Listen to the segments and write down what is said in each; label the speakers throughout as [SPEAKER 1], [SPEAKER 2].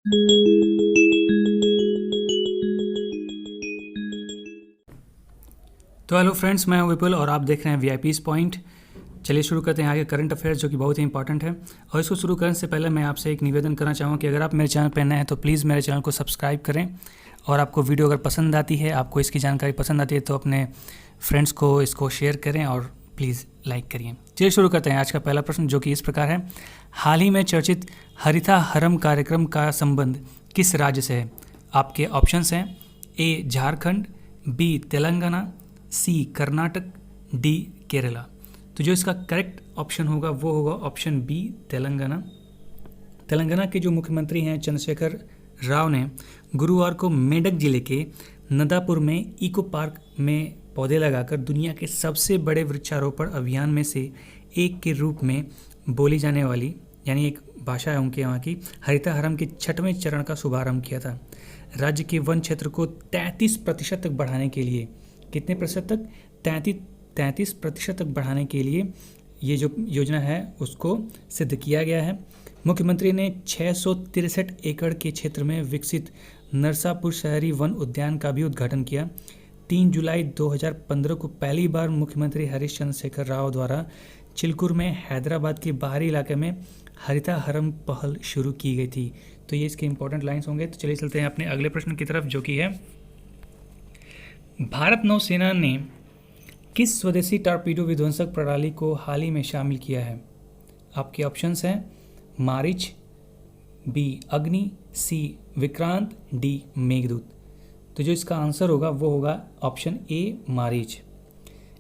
[SPEAKER 1] तो hello friends, मैं हूं विपुल और आप देख रहे हैं वीआईपीज़ पॉइंट। चलिए शुरू करते हैं आगे करंट अफेयर्स, जो कि बहुत ही इंपॉर्टेंट है। और इसको शुरू करने से पहले मैं आपसे एक निवेदन करना चाहूँगा कि अगर आप मेरे चैनल पर नए हैं तो प्लीज़ मेरे चैनल को सब्सक्राइब करें। और आपको वीडियो अगर पसंद आती है, आपको इसकी जानकारी पसंद आती है, तो अपने फ्रेंड्स को इसको शेयर करें और प्लीज़ लाइक करिए। चलिए शुरू करते हैं। आज का पहला प्रश्न जो कि इस प्रकार है, हाल ही में चर्चित हरिता हरम कार्यक्रम का संबंध किस राज्य से है? आपके ऑप्शंस हैं ए झारखंड, बी तेलंगाना, सी कर्नाटक, डी केरला। तो जो इसका करेक्ट ऑप्शन होगा वो होगा ऑप्शन बी तेलंगाना। तेलंगाना के जो मुख्यमंत्री हैं चंद्रशेखर राव ने गुरुवार को मेडक जिले के नदापुर में इको पार्क में पौधे लगाकर दुनिया के सबसे बड़े वृक्षारोपण अभियान में से एक के रूप में बोली जाने वाली, यानी एक भाषा है उनके यहाँ की, हरिता हरम के 6वें चरण का शुभारंभ किया था। राज्य के वन क्षेत्र को 33% तक बढ़ाने के लिए, कितने प्रतिशत तक? 33% तक बढ़ाने के लिए ये जो योजना है उसको सिद्ध किया गया है। मुख्यमंत्री ने 663 एकड़ के क्षेत्र में विकसित नरसापुर शहरी वन उद्यान का भी उद्घाटन किया। 3 जुलाई 2015 को पहली बार मुख्यमंत्री हरीश चंद्र शेखर राव द्वारा चिलकुर में हैदराबाद के बाहरी इलाके में हरिता हरम पहल शुरू की गई थी। तो ये इसके इंपॉर्टेंट लाइंस होंगे। तो चलिए चलते हैं अपने अगले प्रश्न की तरफ, जो कि है, भारत नौसेना ने किस स्वदेशी टॉर्पीडो विध्वंसक प्रणाली को हाल ही में शामिल किया है? आपके ऑप्शंस हैं मारिच, बी अग्नि, सी विक्रांत, डी मेघदूत। तो जो इसका आंसर होगा वो होगा ऑप्शन ए मारिच।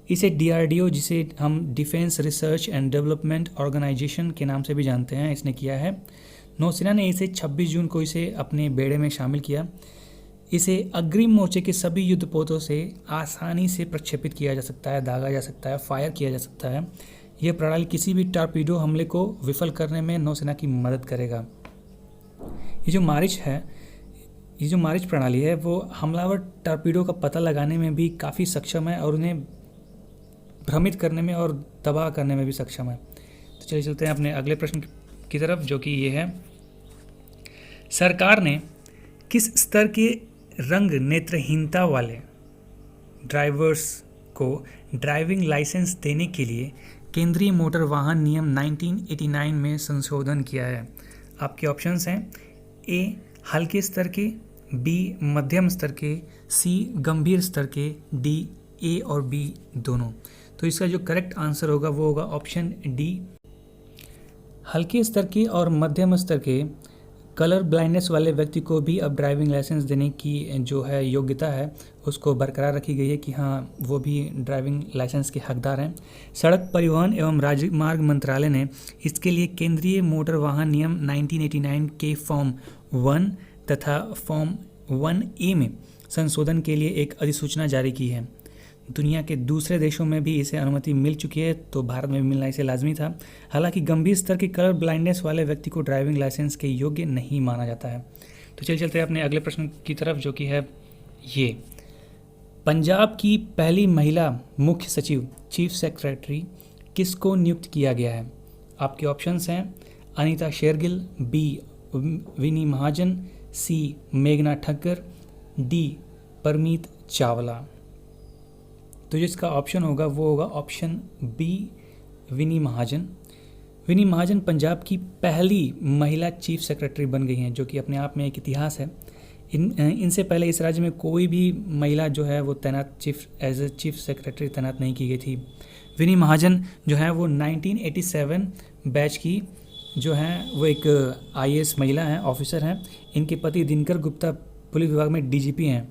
[SPEAKER 1] इसे डीआरडीओ, जिसे हम defence research and development organisation के नाम से भी जानते हैं, इसने किया है। नौसेना ने इसे 26 जून को इसे अपने बेड़े में शामिल किया। इसे अग्रिम मोर्चे के सभी युद्धपोतों से आसानी से प्रक्षेपित किया जा सकता है, दागा जा सकता है, फायर किया जा सकता है। यह प्रणाली किसी भी टॉर्पीडो हमले को विफल करने में नौसेना की मदद करेगा। ये जो मारिच प्रणाली है वो हमलावर टॉर्पीडो का पता लगाने में भी काफ़ी सक्षम है और उन्हें भ्रमित करने में और तबाह करने में भी सक्षम है। तो चलिए चलते हैं अपने अगले प्रश्न की तरफ, जो कि ये है, सरकार ने किस स्तर के रंग नेत्रहीनता वाले ड्राइवर्स को ड्राइविंग लाइसेंस देने के लिए केंद्रीय मोटर वाहन नियम 1989 में संशोधन किया है? आपके ऑप्शंस हैं ए हल्के स्तर के, बी मध्यम स्तर के, सी गंभीर स्तर के, डी ए और बी दोनों। तो इसका जो करेक्ट आंसर होगा वो होगा ऑप्शन डी। हल्के स्तर के और मध्यम स्तर के कलर ब्लाइंडनेस वाले व्यक्ति को भी अब ड्राइविंग लाइसेंस देने की जो है योग्यता है उसको बरकरार रखी गई है कि हाँ वो भी ड्राइविंग लाइसेंस के हकदार हैं। सड़क परिवहन एवं राजमार्ग मंत्रालय ने इसके लिए केंद्रीय मोटर वाहन नियम 1989 के फॉर्म 1 तथा फॉर्म 1A में संशोधन के लिए एक अधिसूचना जारी की है। दुनिया के दूसरे देशों में भी इसे अनुमति मिल चुकी है, तो भारत में भी मिलना इसे लाजमी था। हालांकि गंभीर स्तर की कलर ब्लाइंडनेस वाले व्यक्ति को ड्राइविंग लाइसेंस के योग्य नहीं माना जाता है। तो चलिए चलते हैं अपने अगले प्रश्न की तरफ, जो कि है ये, पंजाब की पहली महिला मुख्य सचिव चीफ सेक्रेटरी किसको नियुक्त किया गया है? आपके ऑप्शंस हैं अनीता शेरगिल, बी विनी महाजन, सी मेघना ठक्कर, डी परमीत चावला। तो जिसका ऑप्शन होगा वो होगा ऑप्शन बी विनी महाजन। विनी महाजन पंजाब की पहली महिला चीफ सेक्रेटरी बन गई हैं, जो कि अपने आप में एक इतिहास है। इनसे पहले इस राज्य में कोई भी महिला जो है वो तैनात एज ए चीफ सेक्रेटरी तैनात नहीं की गई थी। विनी महाजन जो है वो 1987 बैच की जो हैं वो एक IAS महिला हैं, ऑफिसर हैं। इनके पति दिनकर गुप्ता पुलिस विभाग में DGP हैं।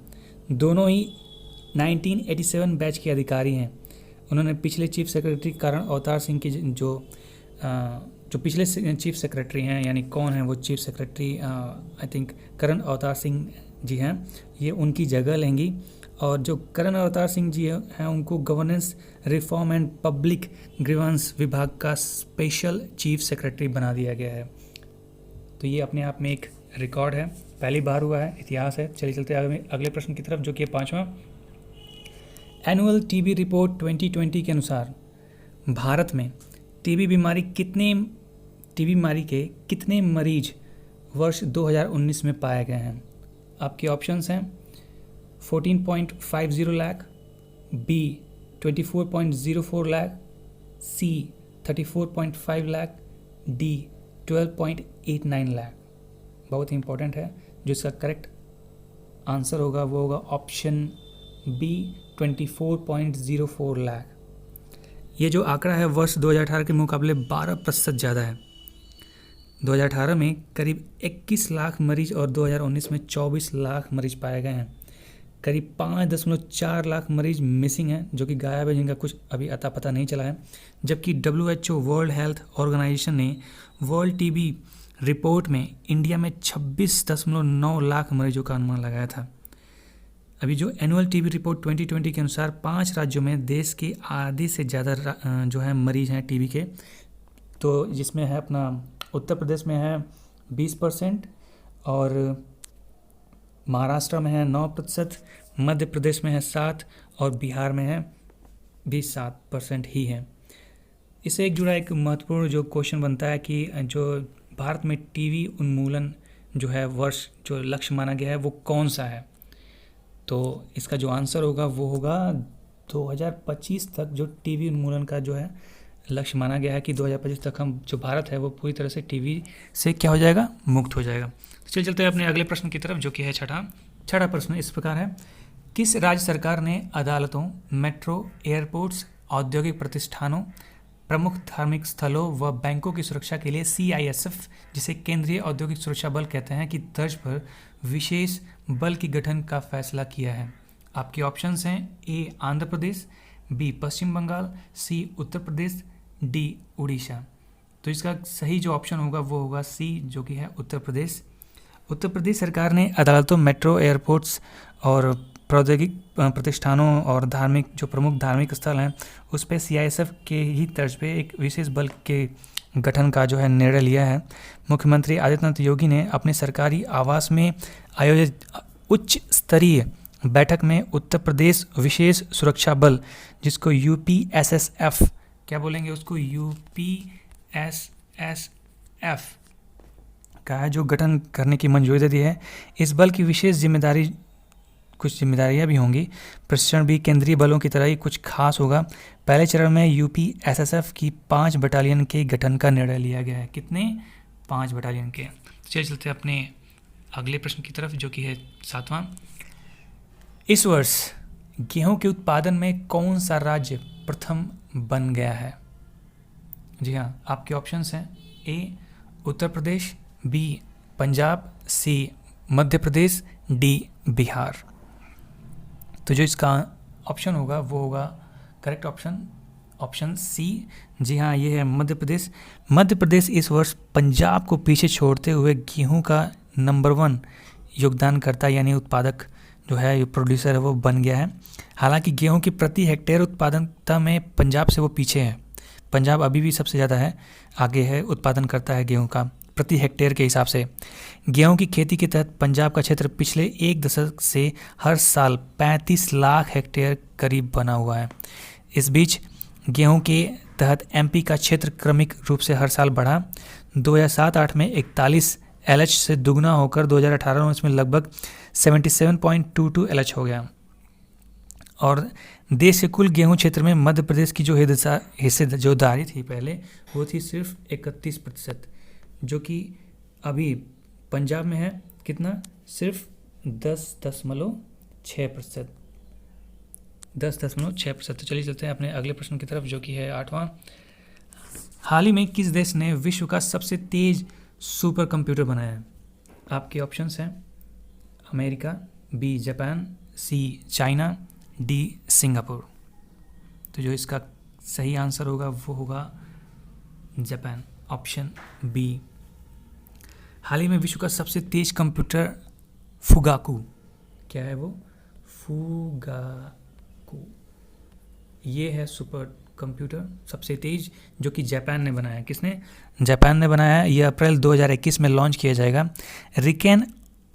[SPEAKER 1] दोनों ही 1987 बैच के अधिकारी हैं। उन्होंने पिछले चीफ सेक्रेटरी करण अवतार सिंह की जो पिछले चीफ सेक्रेटरी हैं, यानी कौन है वो चीफ सेक्रेटरी, आई थिंक करण अवतार सिंह जी हैं, ये उनकी जगह लेंगी। और जो करण अवतार सिंह जी हैं उनको governance reform and public grievance विभाग का स्पेशल चीफ सेक्रेटरी बना दिया गया है। तो ये अपने आप में एक रिकॉर्ड है, पहली बार हुआ है, इतिहास है। चलिए चलते हैं अगले प्रश्न की तरफ, जो कि 5वां, एनुअल टीबी रिपोर्ट 2020 के अनुसार भारत में टीबी बीमारी के कितने मरीज वर्ष 2019 में पाए गए हैं? आपके ऑप्शंस हैं 14.50 लाख, बी 24.04 लाख, सी 34.5 लाख, डी 12.89 लाख। बहुत ही इंपॉर्टेंट है। जो इसका करेक्ट आंसर होगा वो होगा ऑप्शन बी 24.04 लाख। ये जो आंकड़ा है वर्ष 2018 के मुकाबले 12% ज़्यादा है। 2018 में करीब 21 लाख मरीज और 2019 में 24 लाख मरीज पाए गए हैं। करीब 5.4 लाख मरीज मिसिंग हैं, जो कि गायब है, जिनका कुछ अभी अता पता नहीं चला है। जबकि WHO वर्ल्ड हेल्थ ऑर्गेनाइजेशन ने वर्ल्ड टीबी रिपोर्ट में इंडिया में 26.9 लाख मरीजों का अनुमान लगाया था। अभी जो एनुअल टीबी रिपोर्ट 2020 के अनुसार 5 राज्यों में देश के आधे से ज़्यादा जो है मरीज हैं टीबी के। तो जिसमें है अपना उत्तर प्रदेश में है 20% और महाराष्ट्र में है 9%, मध्य प्रदेश में है 7% और बिहार में है भी 7% ही है। इससे एक जुड़ा एक महत्वपूर्ण जो क्वेश्चन बनता है कि जो भारत में टीबी उन्मूलन जो है वर्ष जो लक्ष्य माना गया है वो कौन सा है? तो इसका जो आंसर होगा वो होगा 2025 तक जो टीबी उन्मूलन का जो है लक्ष्य माना गया है कि 2025 तक हम जो भारत है वो पूरी तरह से टीबी से क्या हो जाएगा, मुक्त हो जाएगा। तो चलते हैं अपने अगले प्रश्न की तरफ, जो कि है छठा प्रश्न इस प्रकार है। किस राज्य सरकार ने अदालतों, मेट्रो, एयरपोर्ट्स, औद्योगिक प्रतिष्ठानों, प्रमुख धार्मिक स्थलों व बैंकों की सुरक्षा के लिए CISF, जिसे केंद्रीय औद्योगिक सुरक्षा बल कहते हैं, की तर्ज पर विशेष बल की गठन का फैसला किया है? आपके ऑप्शंस हैं ए आंध्र प्रदेश, बी पश्चिम बंगाल, सी उत्तर प्रदेश, डी उड़ीसा। तो इसका सही जो ऑप्शन होगा वो होगा सी, जो कि है उत्तर प्रदेश। उत्तर प्रदेश सरकार ने अदालतों, मेट्रो, एयरपोर्ट्स और प्रौद्योगिक प्रतिष्ठानों और जो प्रमुख धार्मिक स्थल हैं उस पर CISF के ही तर्ज पे एक विशेष बल के गठन का जो है निर्णय लिया है। मुख्यमंत्री आदित्यनाथ योगी ने अपने सरकारी आवास में आयोजित उच्च स्तरीय बैठक में उत्तर प्रदेश विशेष सुरक्षा बल, जिसको UPSSF क्या बोलेंगे उसको, UPSSF का है, जो गठन करने की मंजूरी दे दी है। इस बल की विशेष कुछ जिम्मेदारियां भी होंगी। प्रशिक्षण भी केंद्रीय बलों की तरह ही कुछ खास होगा। पहले चरण में UPSSF की 5 बटालियन के गठन का निर्णय लिया गया है। कितने? 5 बटालियन के। चलते अपने अगले प्रश्न की तरफ, जो कि है 7वां। इस वर्ष गेहूं के उत्पादन में कौन सा राज्य प्रथम बन गया है? जी हाँ, आपके ऑप्शंस हैं ए उत्तर प्रदेश, बी पंजाब, सी मध्य प्रदेश, डी बिहार। तो जो इसका ऑप्शन होगा वो होगा करेक्ट ऑप्शन सी। जी हाँ, ये है मध्य प्रदेश। मध्य प्रदेश इस वर्ष पंजाब को पीछे छोड़ते हुए गेहूं का नंबर 1 योगदानकर्ता यानी उत्पादक जो है, ये प्रोड्यूसर है, वो बन गया है। हालांकि गेहूं की प्रति हेक्टेयर उत्पादकता में पंजाब से वो पीछे है। पंजाब अभी भी सबसे ज़्यादा है, आगे है, उत्पादन करता है गेहूं का प्रति हेक्टेयर के हिसाब से। गेहूं की खेती के तहत पंजाब का क्षेत्र पिछले 1 दशक से हर साल 35 लाख हेक्टेयर करीब बना हुआ है। इस बीच गेहूं के तहत MP का क्षेत्र क्रमिक रूप से हर साल बढ़ा। 2007-8 में 41 LH से दुगना होकर 2018-19 में लगभग 77.22 LH हो गया। और देश के कुल गेहूं क्षेत्र में मध्य प्रदेश की जो हिस्सेदारी थी पहले, वो थी सिर्फ 31%, जो कि अभी पंजाब में है कितना, सिर्फ 10.6%। 10.6%। तो चलिए चलते हैं अपने अगले प्रश्न की तरफ, जो कि है 8वां। हाल ही में किस देश ने विश्व का सबसे तेज सुपर कंप्यूटर बनाया है? आपके ऑप्शंस हैं अमेरिका, बी जापान, सी चाइना, डी सिंगापुर। तो जो इसका सही आंसर होगा वो होगा जापान, ऑप्शन बी। हाल ही में विश्व का सबसे तेज कंप्यूटर फुगाकू, क्या है वो, फुगाकू, ये है सुपर कंप्यूटर सबसे तेज, जो कि जापान ने बनाया है। किसने? जापान ने बनाया है। यह अप्रैल 2021 में लॉन्च किया जाएगा। रिकेन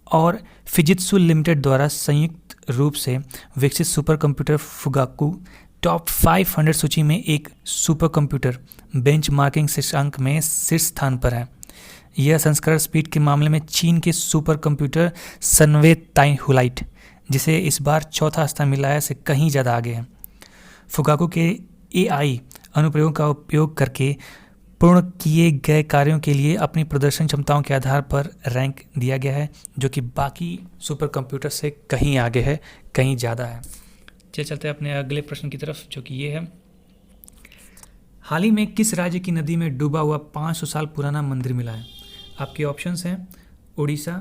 [SPEAKER 1] और फिजित्सु लिमिटेड द्वारा संयुक्त रूप से विकसित सुपर कंप्यूटर फुगाकू टॉप 500 सूची में एक सुपर कंप्यूटर बेंचमार्किंग शीर्षांक में शीर्ष स्थान पर है। यह संस्करण स्पीड के मामले में चीन के सुपर कंप्यूटर सनवे ताइहुलाइट, जिसे इस बार चौथा स्थान मिला है, से कहीं ज़्यादा आगे है। फुगाकू के एआई अनुप्रयोग का उपयोग करके पूर्ण किए गए कार्यों के लिए अपनी प्रदर्शन क्षमताओं के आधार पर रैंक दिया गया है, जो कि बाकी सुपर कंप्यूटर से कहीं आगे है, कहीं ज़्यादा है। चलते हैं अपने अगले प्रश्न की तरफ, जो कि ये है, हाल ही में किस राज्य की नदी में डूबा हुआ 500 साल पुराना मंदिर मिला है? आपके ऑप्शंस हैं उड़ीसा,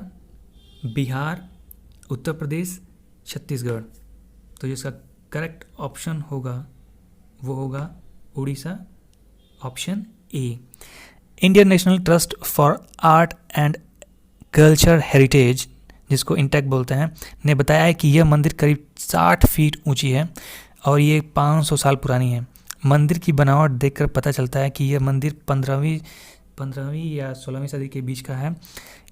[SPEAKER 1] बिहार, उत्तर प्रदेश, छत्तीसगढ़। तो जिसका करेक्ट ऑप्शन होगा वो होगा Orissa, option A. Indian national trust for art and culture heritage, जिसको इंटेक बोलते हैं, ने बताया है कि यह मंदिर करीब 60 फीट ऊंची है और ये 500 साल पुरानी है। मंदिर की बनावट देखकर पता चलता है कि यह मंदिर 15वीं या 16वीं सदी के बीच का है।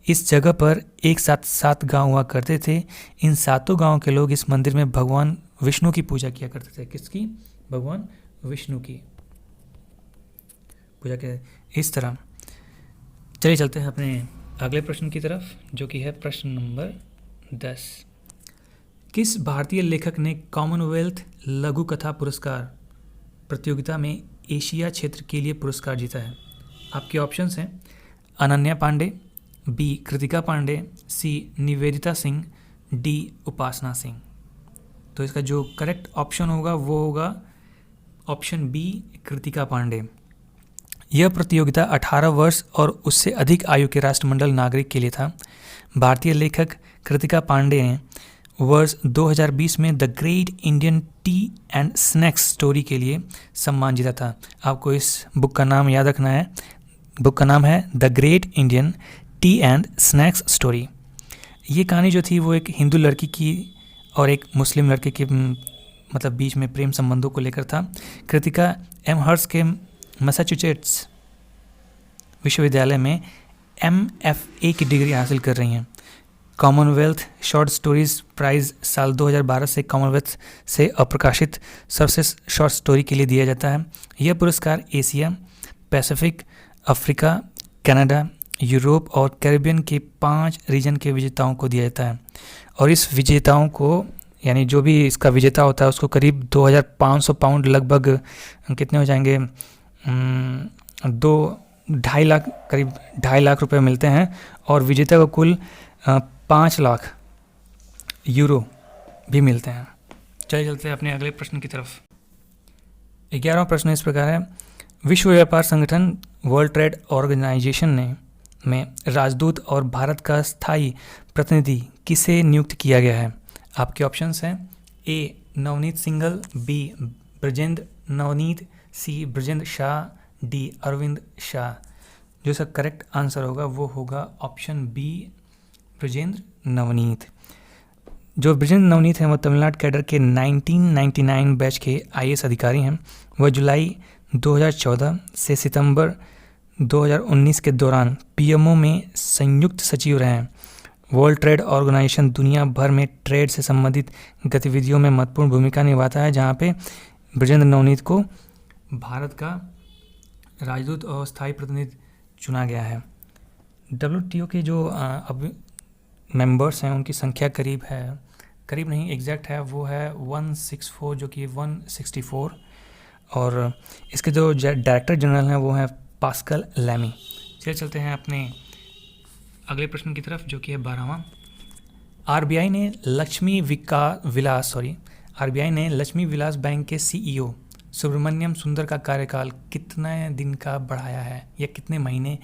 [SPEAKER 1] इस जगह पर एक साथ 7 गांव हुआ करते थे। इन 7 गांवों के लोग इस मंदिर में भगवान विष्णु की पूजा किया करते थे। किसकी? भगवान विष्णु की पूजा के। इस तरह चलिए चलते हैं अपने अगले प्रश्न की तरफ, जो कि है प्रश्न नंबर 10। किस भारतीय लेखक ने कॉमनवेल्थ लघु कथा पुरस्कार प्रतियोगिता में एशिया क्षेत्र के लिए पुरस्कार जीता है? आपके ऑप्शंस हैं अनन्या पांडे, बी कृतिका पांडे, सी निवेदिता सिंह, डी उपासना सिंह। तो इसका जो करेक्ट ऑप्शन होगा वो होगा ऑप्शन बी, कृतिका पांडे। यह प्रतियोगिता 18 वर्ष और उससे अधिक आयु के राष्ट्रमंडल नागरिक के लिए था। भारतीय लेखक कृतिका पांडे ने वर्ष 2020 में the great Indian T and snacks story के लिए सम्मान जीता था। आपको इस बुक का नाम याद रखना है। बुक का नाम है the great Indian T and snacks story. ये कहानी जो थी वो एक हिंदू लड़की की और एक मुस्लिम लड़के के मतलब बीच में प्रेम संबंधों को लेकर था। कृतिका एमहर्स्ट के मैसाचुसेट्स विश्वविद्यालय में MFA की डिग्री हासिल कर रही हैं। कॉमनवेल्थ शॉर्ट स्टोरीज प्राइज़ साल 2012 से कॉमनवेल्थ से अप्रकाशित सर्वश्रेष्ठ शॉर्ट स्टोरी के लिए दिया जाता है। यह पुरस्कार Asia, Pacific, Africa, Canada, Europe और कैरिबियन के 5 रीजन के विजेताओं को दिया जाता है। और इस विजेताओं को, यानी जो भी इसका विजेता होता है, उसको करीब 2500 पाउंड, लगभग कितने हो जाएंगे, 2-2.5 लाख, करीब 2.5 लाख रुपए मिलते हैं। और विजेता को कुल 5 लाख यूरो भी मिलते हैं। चलिए चलते हैं अपने अगले प्रश्न की तरफ। 11वां प्रश्न इस प्रकार है, विश्व व्यापार संगठन वर्ल्ड ट्रेड ऑर्गेनाइजेशन में राजदूत और भारत का स्थायी प्रतिनिधि किसे नियुक्त किया गया है? आपके ऑप्शंस हैं ए नवनीत सिंघल, बी ब्रजेंद्र नवनीत, सी ब्रजेंद्र शाह, डी अरविंद शाह। जो इसका करेक्ट आंसर होगा वो होगा ऑप्शन बी, ब्रजेंद्र नवनीत। जो ब्रजेंद्र नवनीत हैं वो तमिलनाडु कैडर के 1999 बैच के IAS अधिकारी हैं। वह जुलाई 2014 से सितंबर 2019 के दौरान PMO में संयुक्त सचिव रहे हैं। वर्ल्ड ट्रेड ऑर्गेनाइजेशन दुनिया भर में ट्रेड से संबंधित गतिविधियों में महत्वपूर्ण भूमिका निभाता है, जहाँ पे ब्रजेंद्र नवनीत को भारत का राजदूत और स्थायी प्रतिनिधि चुना गया है। WTO के जो अब मेंबर्स हैं उनकी संख्या करीब नहीं एग्जैक्ट है, वो है 164, जो कि 164। और इसके जो डायरेक्टर जनरल हैं वो हैं पास्कल लैमी। चलते हैं अपने अगले प्रश्न की तरफ, जो कि है 12वां। RBI ने लक्ष्मी विलास बैंक के CEO सुब्रमण्यम सुंदर का कार्यकाल कितने दिन का बढ़ाया है या कितने महीने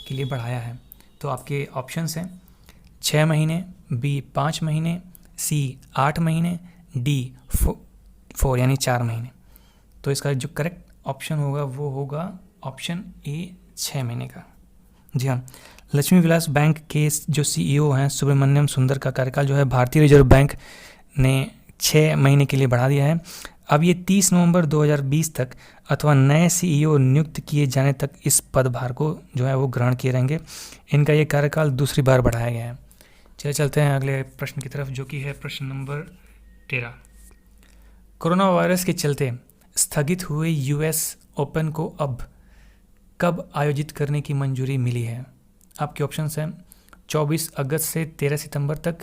[SPEAKER 1] के लिए बढ़ाया है? तो आपके ऑप्शंस हैं 6 महीने, बी 5 महीने, सी 8 महीने, डी 4 यानी 4 महीने। तो इसका जो करेक्ट ऑप्शन होगा वो होगा ऑप्शन ए, 6 महीने का। जी हाँ, लक्ष्मी विलास बैंक के जो CEO हैं सुब्रमण्यम सुंदर का कार्यकाल जो है भारतीय रिजर्व बैंक ने 6 महीने के लिए बढ़ा दिया है। अब ये 30 नवंबर 2020 तक अथवा नए CEO नियुक्त किए जाने तक इस पदभार को जो है वो ग्रहण किए रहेंगे। इनका ये कार्यकाल दूसरी बार बढ़ाया गया है। चलते हैं अगले प्रश्न की तरफ, जो कि है प्रश्न नंबर 13। कोरोना वायरस के चलते स्थगित हुए US ओपन को अब कब आयोजित करने की मंजूरी मिली है? आपके ऑप्शंस हैं 24 अगस्त से 13 सितंबर तक,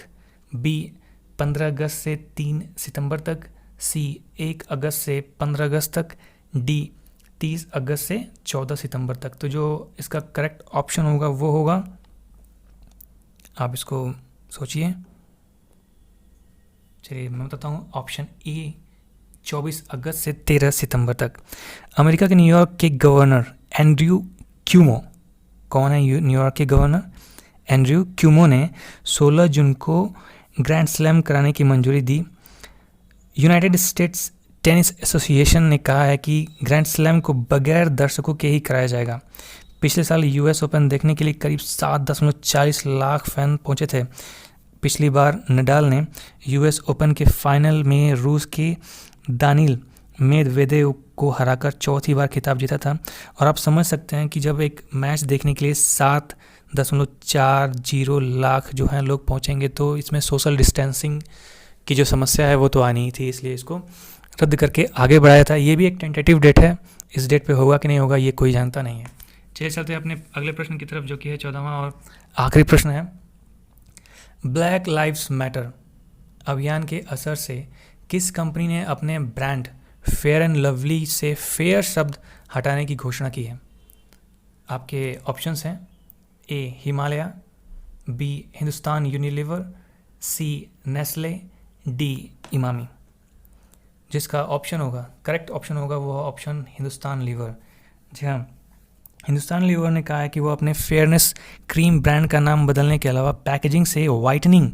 [SPEAKER 1] बी 15 अगस्त से 3 सितंबर तक, सी 1 अगस्त से 15 अगस्त तक, डी 30 अगस्त से 14 सितंबर तक। तो जो इसका करेक्ट ऑप्शन होगा वो होगा, आप इसको सोचिए। चलिए मैं बताता हूँ, ऑप्शन ए 24 अगस्त से 13 सितंबर तक। अमेरिका के न्यूयॉर्क के गवर्नर एंड्रयू क्यूमो, कौन है न्यूयॉर्क के गवर्नर? एंड्रयू क्यूमो ने 16 जून को ग्रैंड स्लैम कराने की मंजूरी दी। यूनाइटेड स्टेट्स टेनिस एसोसिएशन ने कहा है कि ग्रैंड स्लैम को बगैर दर्शकों के ही कराया जाएगा। पिछले साल यूएस ओपन देखने के लिए करीब 7.40 लाख फैन पहुंचे थे। पिछली बार नडाल ने यूएस ओपन के फाइनल में रूस के दानिल मेदवेदेव को हराकर चौथी बार खिताब जीता था। और आप समझ सकते हैं कि जब एक मैच देखने के लिए 7.40 लाख जो हैं लोग पहुंचेंगे, तो इसमें सोशल डिस्टेंसिंग की जो समस्या है वो तो आनी ही थी, इसलिए इसको रद्द करके आगे बढ़ाया था। ये भी एक टेंटेटिव डेट है, इस डेट पे होगा कि नहीं होगा ये कोई जानता नहीं है। चलिए चलते हैं अपने अगले प्रश्न की तरफ, जो कि है 14वां और आखिरी प्रश्न है। ब्लैक लाइव्स मैटर अभियान के असर से किस कंपनी ने अपने ब्रांड फेयर एंड लवली से फेयर शब्द हटाने की घोषणा की है? आपके ऑप्शंस हैं ए हिमालय, बी हिंदुस्तान यूनिलीवर, सी नेस्ले, डी इमामी। जिसका ऑप्शन होगा, करेक्ट ऑप्शन होगा, वो ऑप्शन हिंदुस्तान लीवर। जी हाँ, हिंदुस्तान लीवर ने कहा है कि वो अपने फेयरनेस क्रीम ब्रांड का नाम बदलने के अलावा पैकेजिंग से वाइटनिंग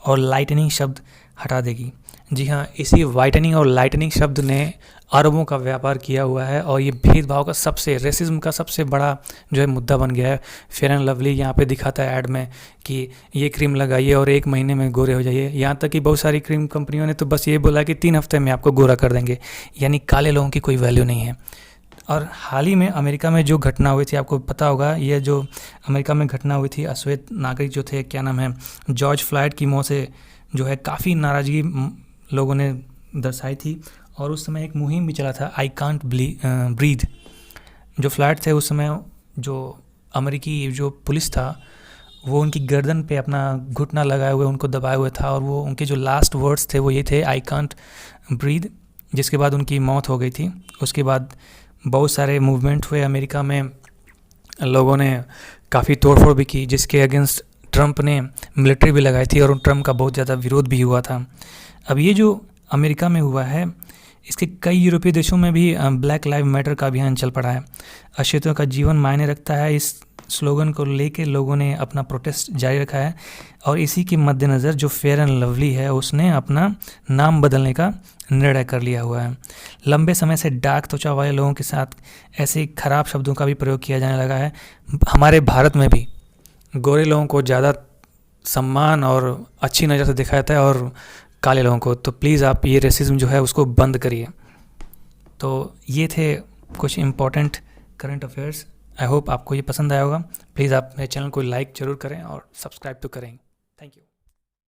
[SPEAKER 1] और लाइटनिंग शब्द हटा देगी। जी हाँ, इसी वाइटनिंग और लाइटनिंग शब्द ने अरबों का व्यापार किया हुआ है और ये भेदभाव का रेसिज्म का सबसे बड़ा जो है मुद्दा बन गया है। फेयर एंड लवली यहाँ पे दिखाता है ऐड में कि ये क्रीम लगाइए और 1 महीने में गोरे हो जाइए। यहाँ तक कि बहुत सारी क्रीम कंपनियों ने तो बस ये बोला कि 3 हफ्ते में आपको गोरा कर देंगे, यानी काले लोगों की कोई वैल्यू नहीं है। और हाल ही में अमेरिका में जो घटना हुई थी, आपको पता होगा, ये जो अमेरिका में घटना हुई थी, अश्वेत नागरिक जो थे, क्या नाम है, जॉर्ज फ्लॉयड की मौत से जो है काफ़ी नाराज़गी लोगों ने दर्शाई थी। और उस समय एक मुहिम भी चला था, आई कांट ब्रीथ। जो फ्लॉयड थे उस समय, जो अमेरिकी जो पुलिस था वो उनकी गर्दन पे अपना घुटना लगाए हुए उनको दबाए हुए था, और वो उनके जो लास्ट वर्ड्स थे वो ये थे, आई कांट ब्रीथ, जिसके बाद उनकी मौत हो गई थी। उसके बाद बहुत सारे मूवमेंट हुए अमेरिका में, लोगों ने काफ़ी तोड़फोड़ भी की, जिसके अगेंस्ट ट्रंप ने मिलिट्री भी लगाई थी और उन ट्रंप का बहुत ज़्यादा विरोध भी हुआ था। अब ये जो अमेरिका में हुआ है, इसके कई यूरोपीय देशों में भी ब्लैक लाइव मैटर का अभियान चल पड़ा है। अछूतों का जीवन मायने रखता है, इस स्लोगन को लेके लोगों ने अपना प्रोटेस्ट जारी रखा है। और इसी के मद्देनज़र जो फेयर एंड लवली है उसने अपना नाम बदलने का निर्णय कर लिया हुआ है। लंबे समय से डार्क त्वचा वाले लोगों के साथ ऐसे खराब शब्दों का भी प्रयोग किया जाने लगा है। हमारे भारत में भी गोरे लोगों को ज़्यादा सम्मान और अच्छी नज़र से देखा जाता है और काले लोगों को। तो प्लीज़ आप ये रेसिज्म जो है उसको बंद करिए। तो ये थे कुछ important current affairs. I hope आपको ये पसंद आया होगा। प्लीज़ आप मेरे चैनल को लाइक ज़रूर करें और सब्सक्राइब तो करें।